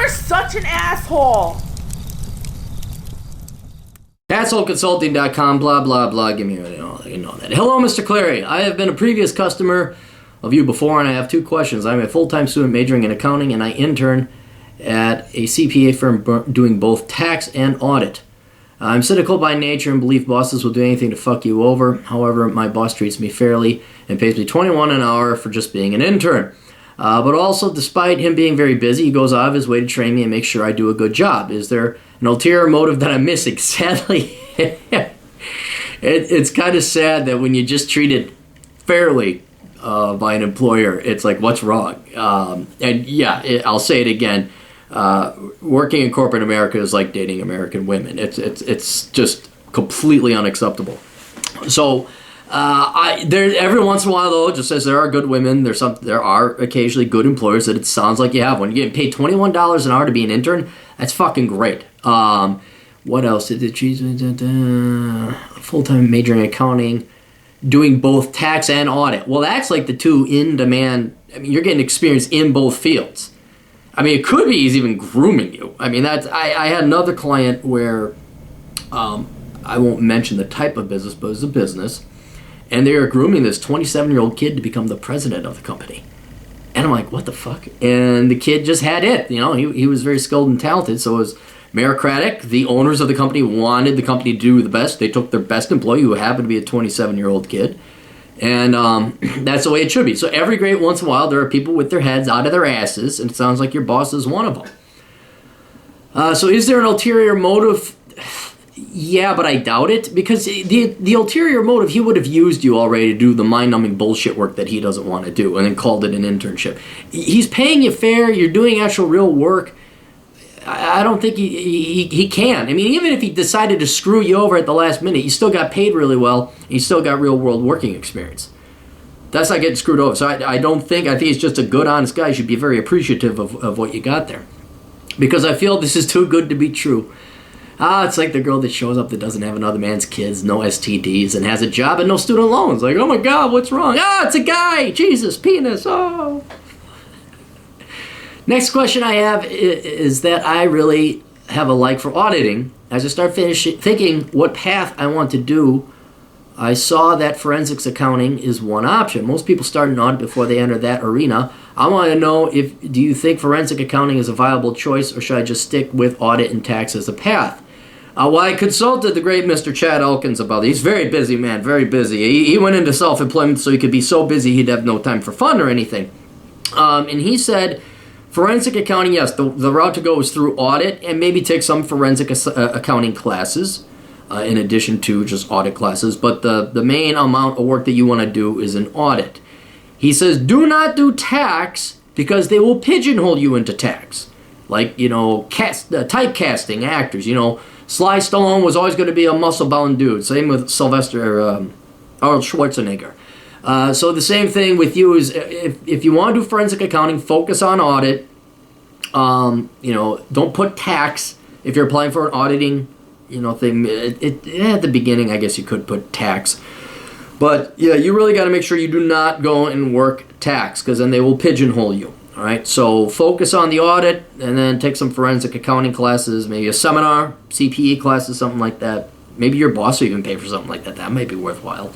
You're such an asshole. AssholeConsulting.com, blah, blah, blah. Give me, you know that. Hello, Mr. Clary. I have been a previous customer of you before, and I have two questions. I'm a full-time student majoring in accounting, and I intern at a CPA firm doing both tax and audit. I'm cynical by nature and believe bosses will do anything to fuck you over. However, my boss treats me fairly and pays me $21 an hour for just being an intern. But also, despite him being very busy, he goes out of his way to train me and make sure I do a good job. Is there an ulterior motive that I'm missing? Sadly, it's kind of sad that when you just treated fairly by an employer, it's like, what's wrong? And yeah, I'll say it again. Working in corporate America is like dating American women. It's just completely unacceptable. So there every once in a while, though, just as there are good women, there are occasionally good employers that it sounds like you have. When you're getting paid $21 an hour to be an intern, that's fucking great. What else did she? Full-time majoring in accounting, doing both tax and audit. Well, that's like the two in-demand. I mean, you're getting experience in both fields. I mean, it could be he's even grooming you. I mean, I had another client where I won't mention the type of business, but it was a business, and they were grooming this 27-year-old kid to become the president of the company. And I'm like, what the fuck? And the kid just had it. You know, he was very skilled and talented, so it was meritocratic. The owners of the company wanted the company to do the best. They took their best employee, who happened to be a 27-year-old kid. And that's the way it should be. So every great once in a while, there are people with their heads out of their asses, and it sounds like your boss is one of them. So is there an ulterior motive? Yeah, but I doubt it, because the ulterior motive, he would have used you already to do the mind-numbing bullshit work that he doesn't want to do, and then called it an internship. He's paying you fair. You're doing actual real work. I don't think he can. I mean, even if he decided to screw you over at the last minute, you still got paid really well, and you still got real-world working experience. That's not getting screwed over. So I think he's just a good, honest guy. You should be very appreciative of what you got there. Because I feel this is too good to be true. It's like the girl that shows up that doesn't have another man's kids, no STDs, and has a job and no student loans. Like, oh my God, what's wrong? It's a guy! Jesus, penis, oh! Next question I have is that I really have a like for auditing. As I start thinking what path I want to do, I saw that forensics accounting is one option. Most people start an audit before they enter that arena. I want to know do you think forensic accounting is a viable choice, or should I just stick with audit and tax as a path? Well, I consulted the great Mr. Chad Elkins about it. He's a very busy man, very busy. He went into self-employment so he could be so busy he'd have no time for fun or anything. And he said, forensic accounting, yes, the route to go is through audit, and maybe take some forensic accounting classes in addition to just audit classes. But the main amount of work that you want to do is an audit. He says, do not do tax because they will pigeonhole you into tax. Like, typecasting actors, Sly Stallone was always going to be a muscle-bound dude. Same with Arnold Schwarzenegger. So the same thing with you is if you want to do forensic accounting, focus on audit. Don't put tax if you're applying for an auditing, thing. At the beginning, I guess you could put tax. But yeah, you really got to make sure you do not go and work tax, because then they will pigeonhole you. All right, so focus on the audit, and then take some forensic accounting classes, maybe a seminar, CPE classes, something like that. Maybe your boss will even pay for something like that. That might be worthwhile.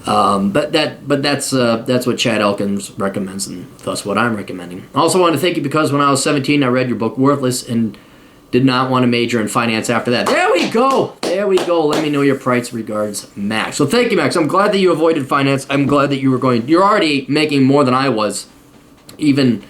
But that's what Chad Elkins recommends, and thus what I'm recommending. I also want to thank you because when I was 17, I read your book Worthless and did not want to major in finance after that. There we go. Let me know your price. Regards, Max. So thank you, Max. I'm glad that you avoided finance. I'm glad that you're already making more than I was, even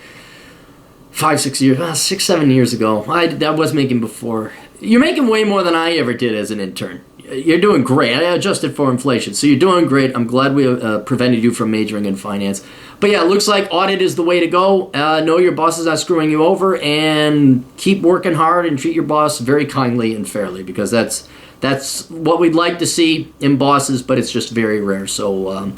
6, 7 years ago. I was making before. You're making way more than I ever did as an intern. You're doing great. I adjusted for inflation, so you're doing great. I'm glad we prevented you from majoring in finance. But yeah, it looks like audit is the way to go. Know your boss is not screwing you over, and keep working hard and treat your boss very kindly and fairly, because that's what we'd like to see in bosses, but it's just very rare. So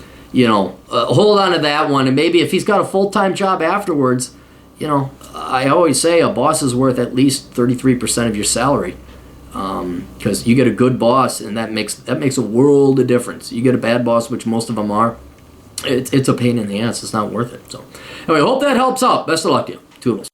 hold on to that one, and maybe if he's got a full-time job afterwards, I always say a boss is worth at least 33% of your salary. Because you get a good boss, and that makes a world of difference. You get a bad boss, which most of them are, it's a pain in the ass. It's not worth it. So anyway, hope that helps out. Best of luck to you. Toodles.